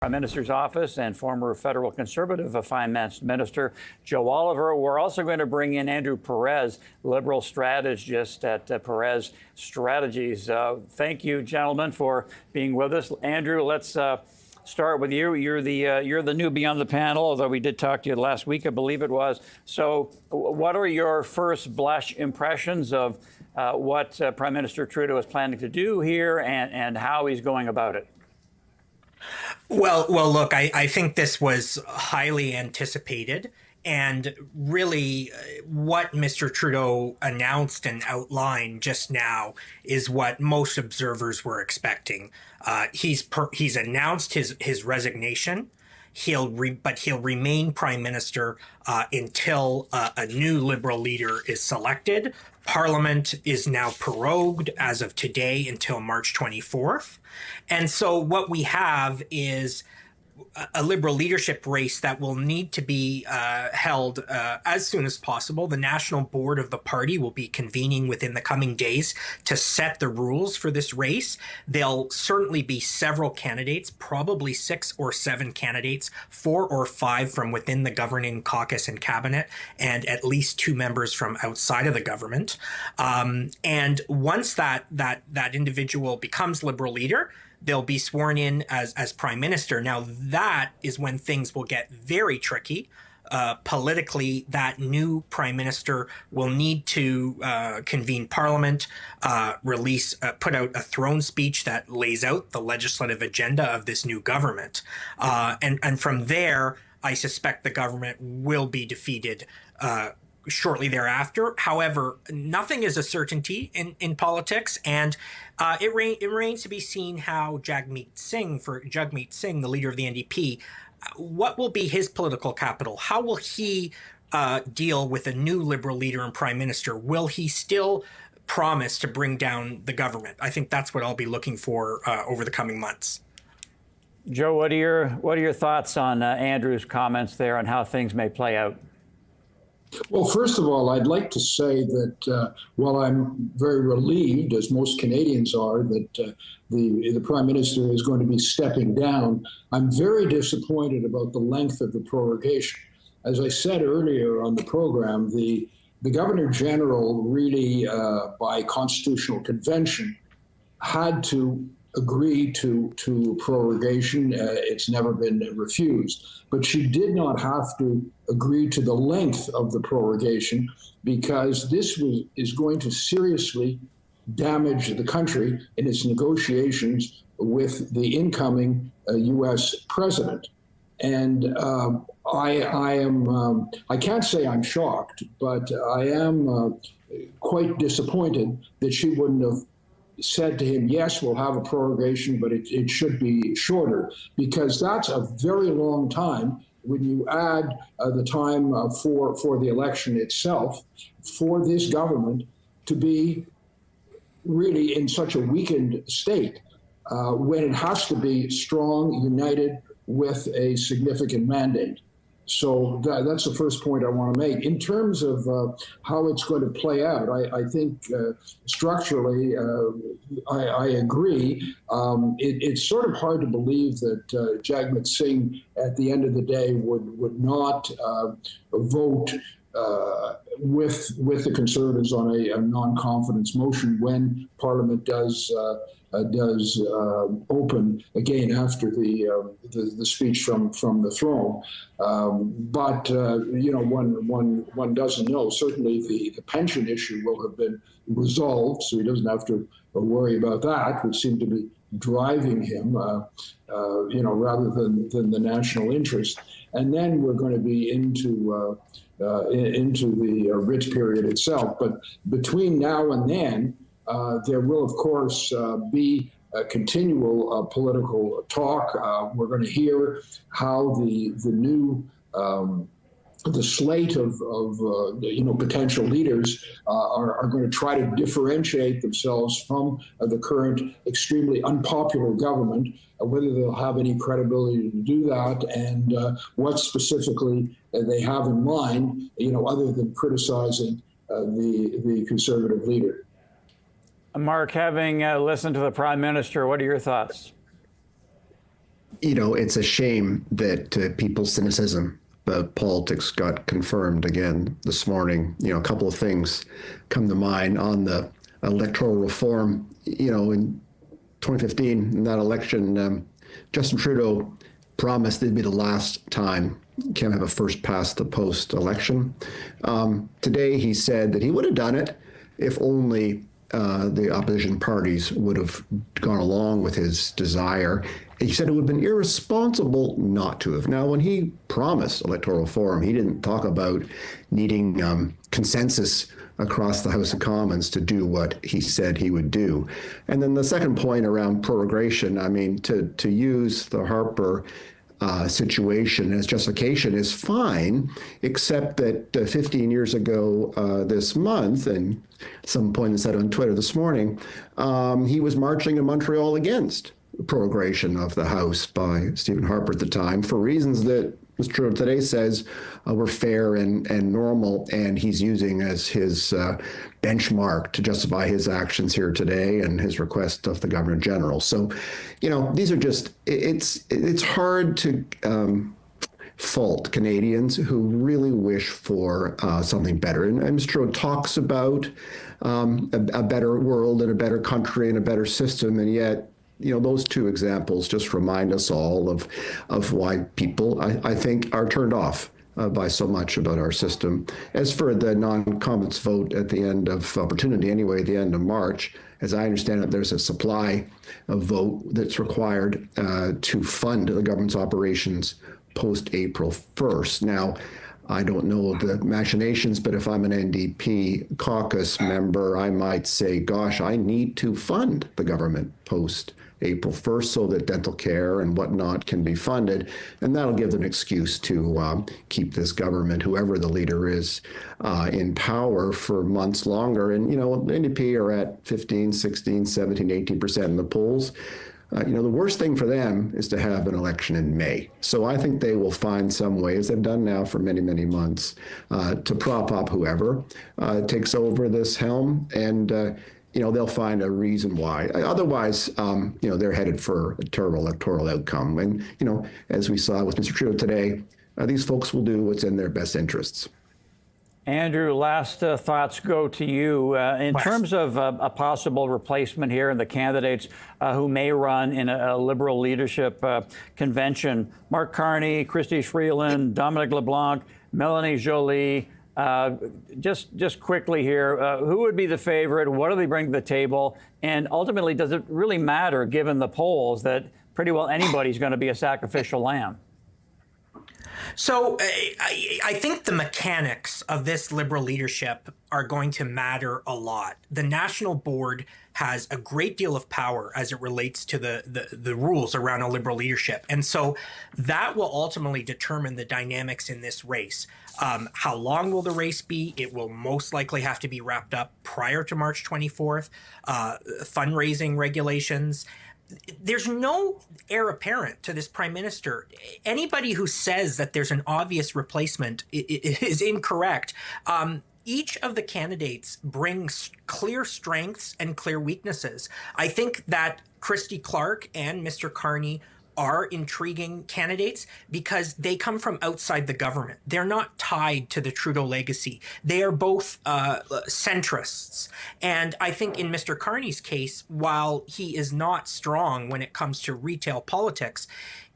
Prime Minister's office and former federal conservative finance minister Joe Oliver. We're also going to bring in Andrew Perez, liberal strategist at Perez Strategies. Thank you, gentlemen, for being with us. Andrew, let's start with you. You're the newbie on the panel, although we did talk to you last week, I believe it was. So what are your first blush impressions of what Prime Minister Trudeau is planning to do here and how he's going about it? Well, look, I think this was highly anticipated. And really, what Mr. Trudeau announced and outlined just now is what most observers were expecting. He's announced his resignation. But he'll remain prime minister until a new Liberal leader is selected. Parliament is now prorogued as of today until March 24th. And so what we have is a Liberal leadership race that will need to be held as soon as possible. The National Board of the party will be convening within the coming days to set the rules for this race. There'll certainly be several candidates, probably 6 or 7 candidates, 4 or 5 from within the governing caucus and cabinet, and at least 2 members from outside of the government. And once that individual becomes Liberal leader, they'll be sworn in as prime minister. Now, that is when things will get very tricky. Politically, that new prime minister will need to convene parliament, put out a throne speech that lays out the legislative agenda of this new government. And from there, I suspect the government will be defeated shortly thereafter. However, nothing is a certainty in politics, and it remains to be seen how Jagmeet Singh, the leader of the NDP, what will be his political capital? How will he deal with a new Liberal leader and prime minister? Will he still promise to bring down the government? I think that's what I'll be looking for over the coming months. Joe, what are your thoughts on Andrew's comments there on how things may play out? Well, first of all, I'd like to say that while I'm very relieved, as most Canadians are, that the Prime Minister is going to be stepping down, I'm very disappointed about the length of the prorogation. As I said earlier on the program, the Governor General really, by constitutional convention, had to agree to prorogation. It's never been refused. But she did not have to agree to the length of the prorogation, because this is going to seriously damage the country in its negotiations with the incoming U.S. president. And I can't say I'm shocked, but I am quite disappointed that she wouldn't have said to him, yes, we'll have a prorogation, but it should be shorter, because that's a very long time when you add the time for the election itself, for this government to be really in such a weakened state when it has to be strong, united, with a significant mandate. So that's the first point I want to make. In terms of how it's going to play out, I think structurally, I agree. It's sort of hard to believe that Jagmeet Singh, at the end of the day, would not vote with the Conservatives on a non-confidence motion when Parliament does open again after the speech from the throne. But one doesn't know. Certainly the pension issue will have been resolved, so he doesn't have to worry about that, which seemed to be driving him, rather than the national interest. And then we're going to be into the writ period itself. But between now and then, there will, of course, be a continual political talk. We're going to hear how the new the slate of potential leaders are going to try to differentiate themselves from the current extremely unpopular government, whether they'll have any credibility to do that, and what specifically they have in mind, other than criticizing the Conservative leader. Mark, having listened to the Prime Minister, what are your thoughts? It's a shame that people's cynicism about politics got confirmed again this morning. A couple of things come to mind on the electoral reform. In 2015, in that election, Justin Trudeau promised it'd be the last time you can't have a first past the post election. Today, he said that he would have done it if only the opposition parties would have gone along with his desire. He said it would have been irresponsible not to have. Now, when he promised electoral reform, he didn't talk about needing consensus across the House of Commons to do what he said he would do. And then the second point around prorogation, to use the Harper situation as justification is fine, except that 15 years ago this month, and some point said on Twitter this morning, he was marching in Montreal against prorogation of the House by Stephen Harper at the time for reasons that Mr. Trudeau today says were fair and normal, and he's using as his benchmark to justify his actions here today and his request of the Governor General. So, these are just, it's hard to fault Canadians who really wish for something better. And Mr. Trudeau talks about a better world and a better country and a better system, and yet those two examples just remind us all of why people, I think, are turned off by so much about our system. As for the non-confidence vote at the end of opportunity, anyway, at the end of March, as I understand it, there's a supply of vote that's required to fund the government's operations post-April 1st. Now, I don't know the machinations, but if I'm an NDP caucus member, I might say, gosh, I need to fund the government post-April 1st so that dental care and whatnot can be funded. And that'll give them an excuse to keep this government, whoever the leader is, in power for months longer. And, the NDP are at 15, 16, 17, 18% in the polls. The worst thing for them is to have an election in May. So I think they will find some ways, they've done now for many, many months, to prop up whoever takes over this helm. And, they'll find a reason why. Otherwise, they're headed for a terrible electoral outcome. And, as we saw with Mr. Trudeau today, these folks will do what's in their best interests. Andrew, last thoughts go to you. In terms of a possible replacement here and the candidates who may run in a Liberal leadership convention, Mark Carney, Chrystia Freeland, Dominic LeBlanc, Melanie Joly, just quickly here, who would be the favorite? What do they bring to the table? And ultimately, does it really matter, given the polls, that pretty well anybody's going to be a sacrificial lamb? So I think the mechanics of this Liberal leadership are going to matter a lot. The National Board has a great deal of power as it relates to the rules around a Liberal leadership. And so that will ultimately determine the dynamics in this race. How long will the race be? It will most likely have to be wrapped up prior to March 24th. Fundraising regulations. There's no heir apparent to this prime minister. Anybody who says that there's an obvious replacement is incorrect. Each of the candidates brings clear strengths and clear weaknesses. I think that Christy Clark and Mr. Carney are intriguing candidates because they come from outside the government. They're not tied to the Trudeau legacy. They are both centrists. And I think in Mr. Carney's case, while he is not strong when it comes to retail politics,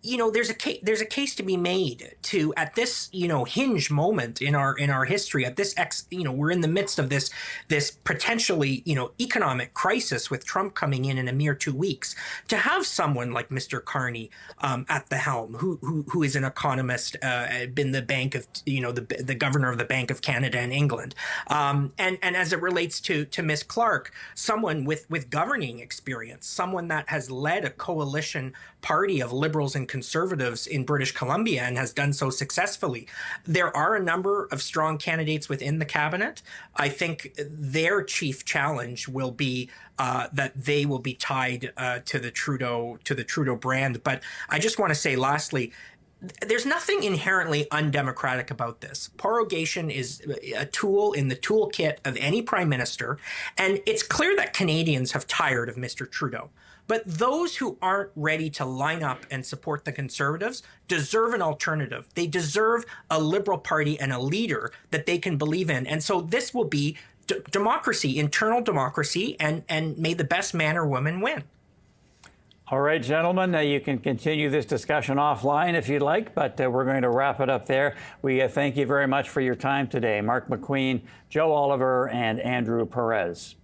there's a case to be made to, at this hinge moment in our history, at this we're in the midst of this potentially economic crisis with Trump coming in a mere 2 weeks, to have someone like Mr. Carney at the helm, who is an economist, been the bank of the governor of the Bank of Canada and England, and as it relates to Miss Clark, someone with governing experience, someone that has led a coalition party of Liberals and Conservatives in British Columbia and has done so successfully. There are a number of strong candidates within the cabinet. I think their chief challenge will be that they will be tied to the Trudeau brand. But I just want to say, lastly, there's nothing inherently undemocratic about this. Prorogation is a tool in the toolkit of any prime minister, and it's clear that Canadians have tired of Mr. Trudeau. But those who aren't ready to line up and support the Conservatives deserve an alternative. They deserve a Liberal Party and a leader that they can believe in. And so this will be democracy, internal democracy, and may the best man or woman win. All right, gentlemen, you can continue this discussion offline if you'd like, but we're going to wrap it up there. We thank you very much for your time today. Mark McQueen, Joe Oliver, and Andrew Perez.